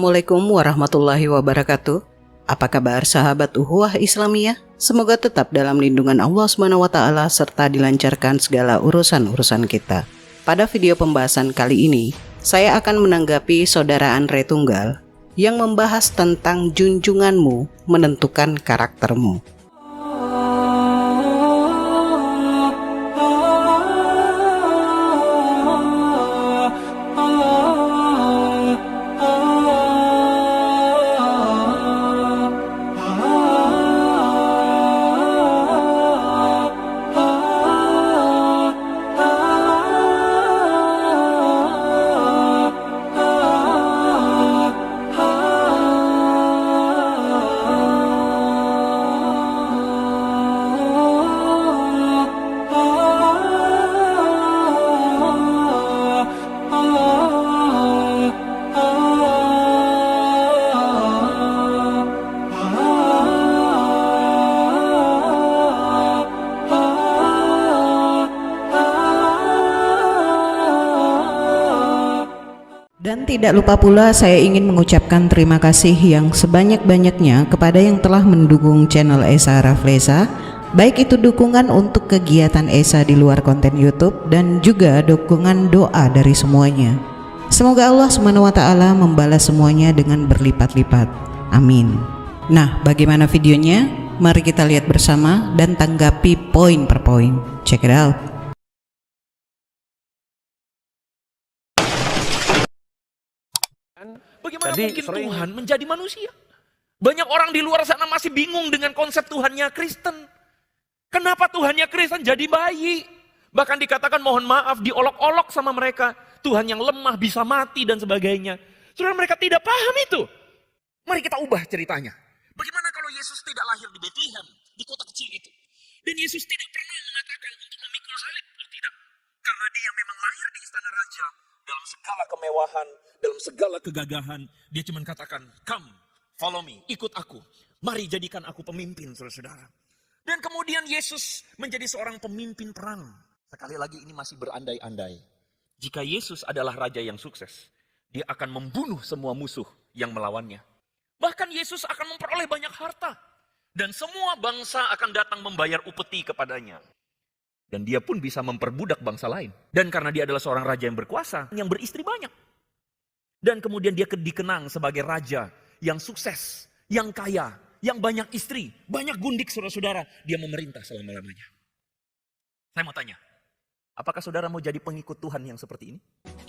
Assalamualaikum warahmatullahi wabarakatuh. Apa kabar sahabat Ukhuwah Islamiyah? Semoga tetap dalam lindungan Allah SWT serta dilancarkan segala urusan-urusan kita. Pada video pembahasan kali ini, saya akan menanggapi Saudara Andre Tunggal yang membahas tentang junjunganmu menentukan karaktermu. Dan tidak lupa pula saya ingin mengucapkan terima kasih yang sebanyak-banyaknya kepada yang telah mendukung channel Esa Rafleza, baik itu dukungan untuk kegiatan Esa di luar konten YouTube dan juga dukungan doa dari semuanya. Semoga Allah SWT membalas semuanya dengan berlipat-lipat. Amin. Nah, bagaimana videonya? Mari kita lihat bersama dan tanggapi poin per poin. Check it out. Bagaimana mungkin Tuhan menjadi manusia? Banyak orang di luar sana masih bingung dengan konsep Tuhannya Kristen. Kenapa Tuhannya Kristen jadi bayi? Bahkan dikatakan mohon maaf, diolok-olok sama mereka. Tuhan yang lemah bisa mati dan sebagainya. Saudara, mereka tidak paham itu. Mari kita ubah ceritanya. Bagaimana kalau Yesus tidak lahir di Bethlehem, di kota kecil itu? Dan Yesus tidak pernah mengatakan untuk memikul salib, tidak. Karena dia memang lahir di istana raja. Dalam segala kemewahan, dalam segala kegagahan, dia cuma katakan, come, follow me, ikut aku. Mari jadikan aku pemimpin, saudara-saudara. Dan kemudian Yesus menjadi seorang pemimpin perang. Sekali lagi ini masih berandai-andai. Jika Yesus adalah raja yang sukses, dia akan membunuh semua musuh yang melawannya. Bahkan Yesus akan memperoleh banyak harta. Dan semua bangsa akan datang membayar upeti kepadanya. Dan dia pun bisa memperbudak bangsa lain. Dan karena dia adalah seorang raja yang berkuasa, yang beristri banyak. Dan kemudian dia dikenang sebagai raja yang sukses, yang kaya, yang banyak istri, banyak gundik saudara-saudara. Dia memerintah selama-lamanya. Saya mau tanya, apakah saudara mau jadi pengikut Tuhan yang seperti ini?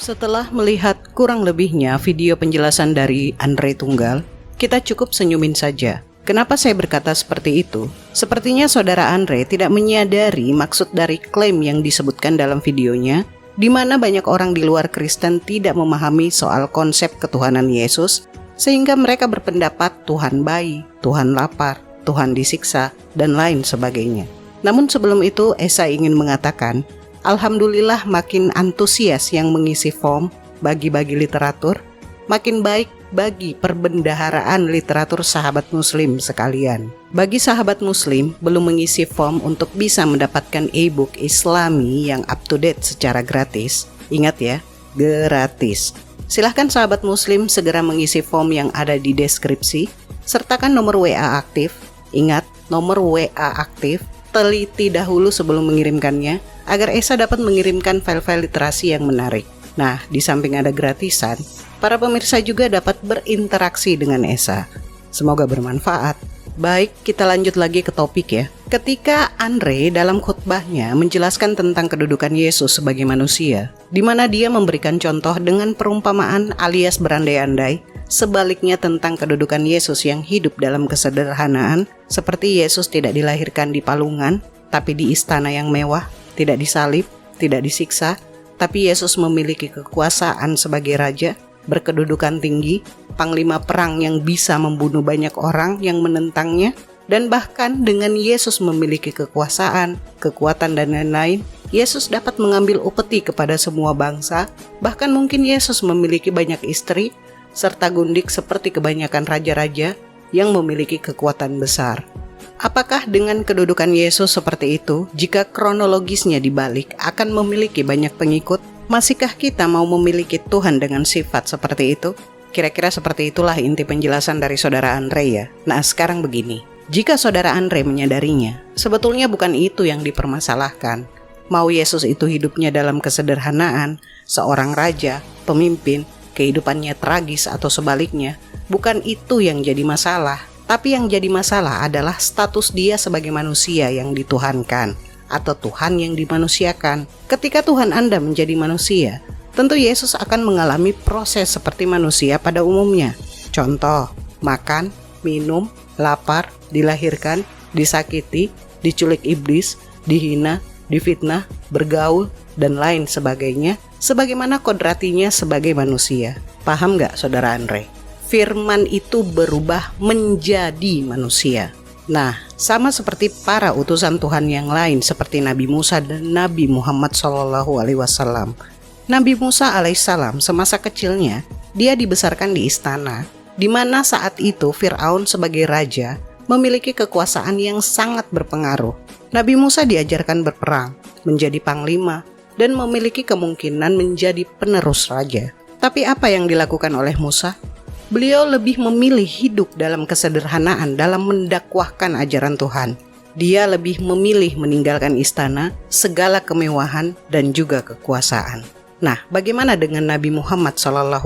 Setelah melihat kurang lebihnya video penjelasan dari Andre Tunggal, kita cukup senyumin saja. Kenapa saya berkata seperti itu? Sepertinya saudara Andre tidak menyadari maksud dari klaim yang disebutkan dalam videonya, di mana banyak orang di luar Kristen tidak memahami soal konsep ketuhanan Yesus, sehingga mereka berpendapat Tuhan bayi, Tuhan lapar, Tuhan disiksa, dan lain sebagainya. Namun sebelum itu, Esa ingin mengatakan, Alhamdulillah makin antusias yang mengisi form bagi-bagi literatur, makin baik bagi perbendaharaan literatur sahabat muslim sekalian. Bagi sahabat muslim belum mengisi form untuk bisa mendapatkan e-book Islami yang up to date secara gratis, ingat ya, gratis. Silahkan sahabat muslim segera mengisi form yang ada di deskripsi, sertakan nomor WA aktif. Ingat, nomor WA aktif, teliti dahulu sebelum mengirimkannya, agar Esa dapat mengirimkan file-file literasi yang menarik. Nah, di samping ada gratisan, para pemirsa juga dapat berinteraksi dengan Esa. Semoga bermanfaat. Baik, kita lanjut lagi ke topik ya. Ketika Andre dalam khutbahnya menjelaskan tentang kedudukan Yesus sebagai manusia, di mana dia memberikan contoh dengan perumpamaan alias berandai-andai, sebaliknya tentang kedudukan Yesus yang hidup dalam kesederhanaan, seperti Yesus tidak dilahirkan di palungan, tapi di istana yang mewah, tidak disalib, tidak disiksa, tapi Yesus memiliki kekuasaan sebagai raja, berkedudukan tinggi, panglima perang yang bisa membunuh banyak orang yang menentangnya, dan bahkan dengan Yesus memiliki kekuasaan, kekuatan dan lain-lain, Yesus dapat mengambil upeti kepada semua bangsa, bahkan mungkin Yesus memiliki banyak istri, serta gundik seperti kebanyakan raja-raja yang memiliki kekuatan besar. Apakah dengan kedudukan Yesus seperti itu, jika kronologisnya dibalik akan memiliki banyak pengikut, masihkah kita mau memiliki Tuhan dengan sifat seperti itu? Kira-kira seperti itulah inti penjelasan dari saudara Andre ya. Nah sekarang begini, jika saudara Andre menyadarinya, sebetulnya bukan itu yang dipermasalahkan. Mau Yesus itu hidupnya dalam kesederhanaan, seorang raja, pemimpin, kehidupannya tragis atau sebaliknya, bukan itu yang jadi masalah. Tapi yang jadi masalah adalah status dia sebagai manusia yang dituhankan atau Tuhan yang dimanusiakan. Ketika Tuhan Anda menjadi manusia, tentu Yesus akan mengalami proses seperti manusia pada umumnya. Contoh, makan, minum, lapar, dilahirkan, disakiti, diculik iblis, dihina, difitnah, bergaul, dan lain sebagainya, sebagaimana kodratinya sebagai manusia. Paham gak saudara Andre? Firman itu berubah menjadi manusia. Nah, sama seperti para utusan Tuhan yang lain seperti Nabi Musa dan Nabi Muhammad SAW. Nabi Musa alaihissalam semasa kecilnya, dia dibesarkan di istana, di mana saat itu Fir'aun sebagai raja memiliki kekuasaan yang sangat berpengaruh. Nabi Musa diajarkan berperang, menjadi panglima, dan memiliki kemungkinan menjadi penerus raja. Tapi apa yang dilakukan oleh Musa? Beliau lebih memilih hidup dalam kesederhanaan dalam mendakwahkan ajaran Tuhan. Dia lebih memilih meninggalkan istana, segala kemewahan, dan juga kekuasaan. Nah, bagaimana dengan Nabi Muhammad SAW?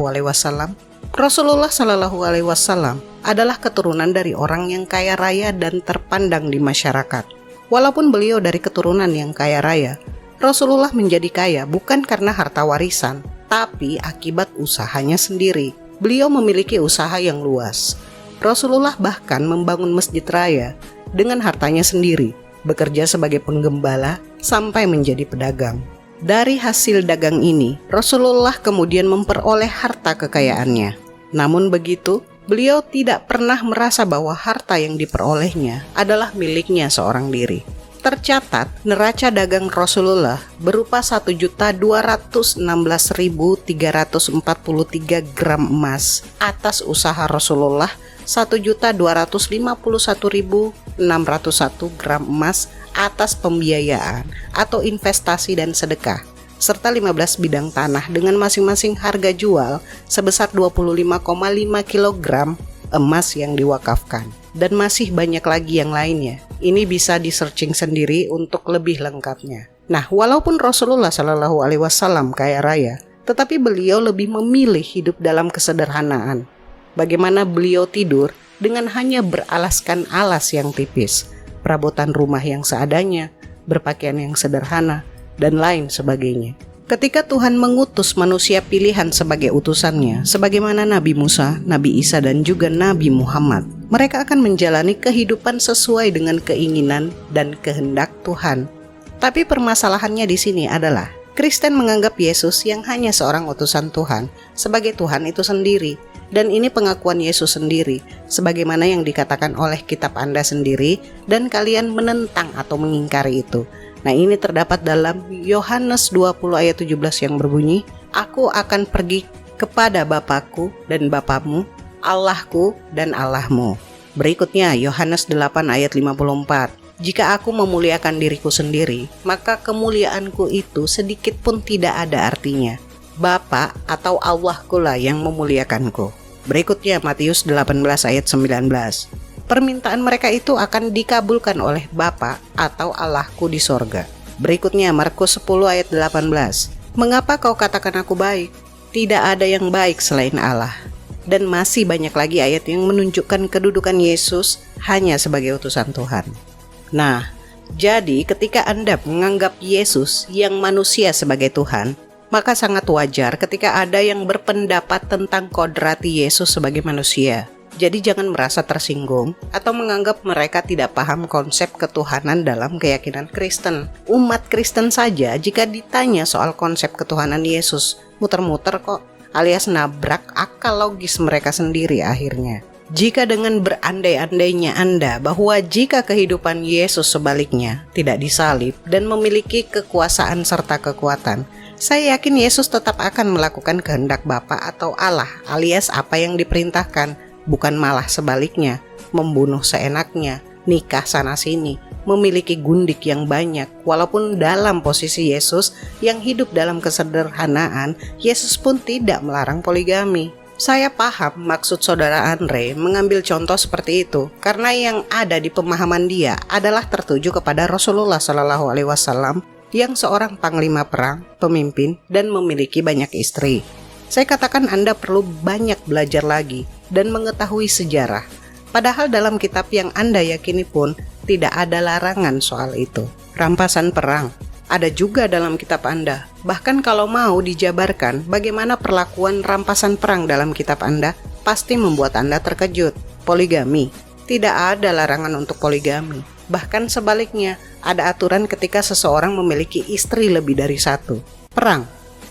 Rasulullah SAW adalah keturunan dari orang yang kaya raya dan terpandang di masyarakat. Walaupun beliau dari keturunan yang kaya raya, Rasulullah menjadi kaya bukan karena harta warisan, tapi akibat usahanya sendiri. Beliau memiliki usaha yang luas. Rasulullah bahkan membangun masjid raya dengan hartanya sendiri, bekerja sebagai penggembala sampai menjadi pedagang. Dari hasil dagang ini, Rasulullah kemudian memperoleh harta kekayaannya. Namun begitu, beliau tidak pernah merasa bahwa harta yang diperolehnya adalah miliknya seorang diri. Tercatat, neraca dagang Rasulullah berupa 1.216.343 gram emas atas usaha Rasulullah, 1.251.601 gram emas atas pembiayaan atau investasi dan sedekah, serta 15 bidang tanah dengan masing-masing harga jual sebesar 25,5 kg emas yang diwakafkan. Dan masih banyak lagi yang lainnya. Ini bisa di-searching sendiri untuk lebih lengkapnya. Nah, walaupun Rasulullah SAW kaya raya, tetapi beliau lebih memilih hidup dalam kesederhanaan. Bagaimana beliau tidur dengan hanya beralaskan alas yang tipis, perabotan rumah yang seadanya, berpakaian yang sederhana, dan lain sebagainya. Ketika Tuhan mengutus manusia pilihan sebagai utusannya, sebagaimana Nabi Musa, Nabi Isa, dan juga Nabi Muhammad, mereka akan menjalani kehidupan sesuai dengan keinginan dan kehendak Tuhan. Tapi permasalahannya di sini adalah, Kristen menganggap Yesus yang hanya seorang utusan Tuhan sebagai Tuhan itu sendiri. Dan ini pengakuan Yesus sendiri, sebagaimana yang dikatakan oleh kitab Anda sendiri, dan kalian menentang atau mengingkari itu. Nah, ini terdapat dalam Yohanes 20 ayat 17 yang berbunyi, Aku akan pergi kepada Bapakku dan Bapamu, Allahku dan Allahmu. Berikutnya Yohanes 8 ayat 54, Jika aku memuliakan diriku sendiri, maka kemuliaanku itu sedikit pun tidak ada artinya. Bapa atau Allahku lah yang memuliakanku. Berikutnya Matius 18 ayat 19. Permintaan mereka itu akan dikabulkan oleh Bapa atau Allahku di sorga. Berikutnya Markus 10 ayat 18. Mengapa kau katakan aku baik? Tidak ada yang baik selain Allah. Dan masih banyak lagi ayat yang menunjukkan kedudukan Yesus hanya sebagai utusan Tuhan. Nah, jadi ketika Anda menganggap Yesus yang manusia sebagai Tuhan, maka sangat wajar ketika ada yang berpendapat tentang kodrati Yesus sebagai manusia. Jadi jangan merasa tersinggung atau menganggap mereka tidak paham konsep ketuhanan dalam keyakinan Kristen. Umat Kristen saja jika ditanya soal konsep ketuhanan Yesus, muter-muter kok, alias nabrak akal logis mereka sendiri akhirnya. Jika dengan berandai-andainya Anda bahwa jika kehidupan Yesus sebaliknya tidak disalib dan memiliki kekuasaan serta kekuatan, saya yakin Yesus tetap akan melakukan kehendak Bapa atau Allah alias apa yang diperintahkan. Bukan malah sebaliknya, membunuh seenaknya, nikah sana-sini, memiliki gundik yang banyak. Walaupun dalam posisi Yesus yang hidup dalam kesederhanaan, Yesus pun tidak melarang poligami. Saya paham maksud saudara Andre mengambil contoh seperti itu karena yang ada di pemahaman dia adalah tertuju kepada Rasulullah SAW yang seorang panglima perang, pemimpin, dan memiliki banyak istri. Saya katakan Anda perlu banyak belajar lagi dan mengetahui sejarah. Padahal dalam kitab yang Anda yakini pun tidak ada larangan soal itu. Rampasan perang ada juga dalam kitab Anda. Bahkan kalau mau dijabarkan bagaimana perlakuan rampasan perang dalam kitab Anda, pasti membuat Anda terkejut. Poligami, tidak ada larangan untuk poligami. Bahkan sebaliknya, ada aturan ketika seseorang memiliki istri lebih dari satu. Perang,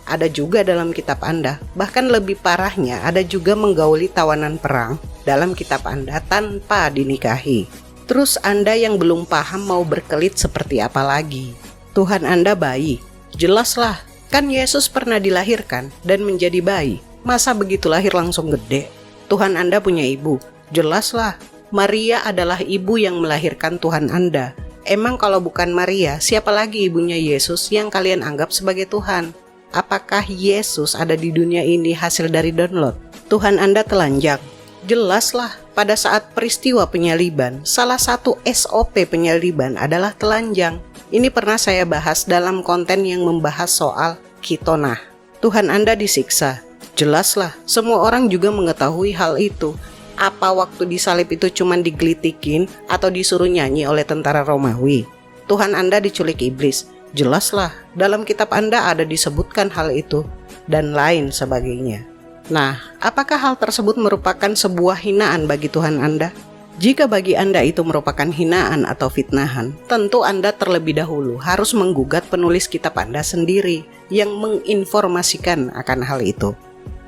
ada juga dalam kitab Anda. Bahkan lebih parahnya, ada juga menggauli tawanan perang dalam kitab Anda tanpa dinikahi. Terus Anda yang belum paham mau berkelit seperti apa lagi? Tuhan Anda bayi, jelaslah, kan Yesus pernah dilahirkan dan menjadi bayi. Masa begitu lahir langsung gede? Tuhan Anda punya ibu, jelaslah. Maria adalah ibu yang melahirkan Tuhan Anda. Emang kalau bukan Maria, siapa lagi ibunya Yesus yang kalian anggap sebagai Tuhan? Apakah Yesus ada di dunia ini hasil dari download? Tuhan Anda telanjang. Jelaslah, pada saat peristiwa penyaliban, salah satu SOP penyaliban adalah telanjang. Ini pernah saya bahas dalam konten yang membahas soal khitonah. Tuhan Anda disiksa. Jelaslah, semua orang juga mengetahui hal itu. Apa waktu disalib itu cuma digelitikin atau disuruh nyanyi oleh tentara Romawi? Tuhan Anda diculik iblis. Jelaslah, dalam kitab Anda ada disebutkan hal itu, dan lain sebagainya. Nah, apakah hal tersebut merupakan sebuah hinaan bagi Tuhan Anda? Jika bagi Anda itu merupakan hinaan atau fitnahan, tentu Anda terlebih dahulu harus menggugat penulis kitab Anda sendiri yang menginformasikan akan hal itu.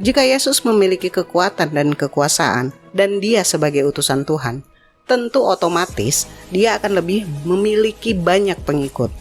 Jika Yesus memiliki kekuatan dan kekuasaan, dan dia sebagai utusan Tuhan, tentu otomatis dia akan lebih memiliki banyak pengikut.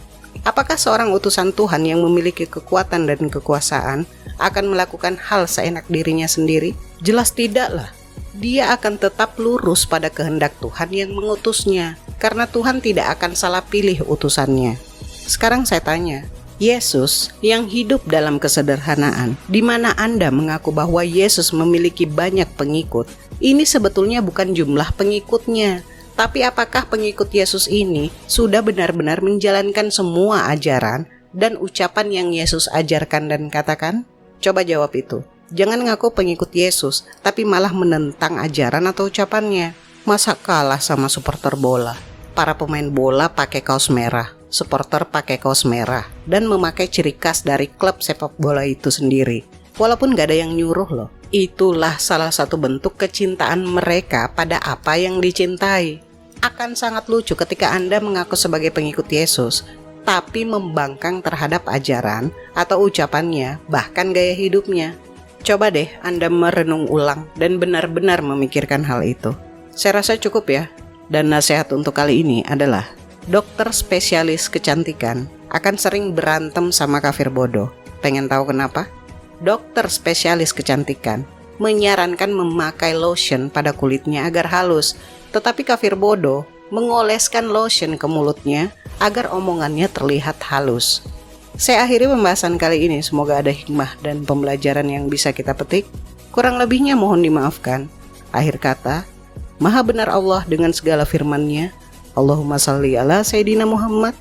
Apakah seorang utusan Tuhan yang memiliki kekuatan dan kekuasaan akan melakukan hal seenak dirinya sendiri? Jelas tidaklah. Dia akan tetap lurus pada kehendak Tuhan yang mengutusnya, karena Tuhan tidak akan salah pilih utusannya. Sekarang saya tanya, Yesus yang hidup dalam kesederhanaan, di mana Anda mengaku bahwa Yesus memiliki banyak pengikut, ini sebetulnya bukan jumlah pengikutnya, tapi apakah pengikut Yesus ini sudah benar-benar menjalankan semua ajaran dan ucapan yang Yesus ajarkan dan katakan? Coba jawab itu. Jangan ngaku pengikut Yesus, tapi malah menentang ajaran atau ucapannya. Masa kalah sama supporter bola? Para pemain bola pakai kaos merah, supporter pakai kaos merah, dan memakai ciri khas dari klub sepak bola itu sendiri. Walaupun gak ada yang nyuruh loh. Itulah salah satu bentuk kecintaan mereka pada apa yang dicintai. Akan sangat lucu ketika Anda mengaku sebagai pengikut Yesus, tapi membangkang terhadap ajaran atau ucapannya, bahkan gaya hidupnya. Coba deh Anda merenung ulang dan benar-benar memikirkan hal itu. Saya rasa cukup ya. Dan nasihat untuk kali ini adalah, dokter spesialis kecantikan akan sering berantem sama kafir bodoh. Pengen tahu kenapa? Dokter spesialis kecantikan menyarankan memakai lotion pada kulitnya agar halus, tetapi kafir bodoh mengoleskan lotion ke mulutnya agar omongannya terlihat halus. Saya akhiri pembahasan kali ini, semoga ada hikmah dan pembelajaran yang bisa kita petik. Kurang lebihnya mohon dimaafkan. Akhir kata, Maha benar Allah dengan segala firman-Nya. Allahumma salli ala Sayyidina Muhammad.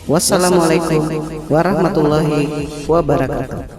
Wassalamualaikum warahmatullahi wabarakatuh.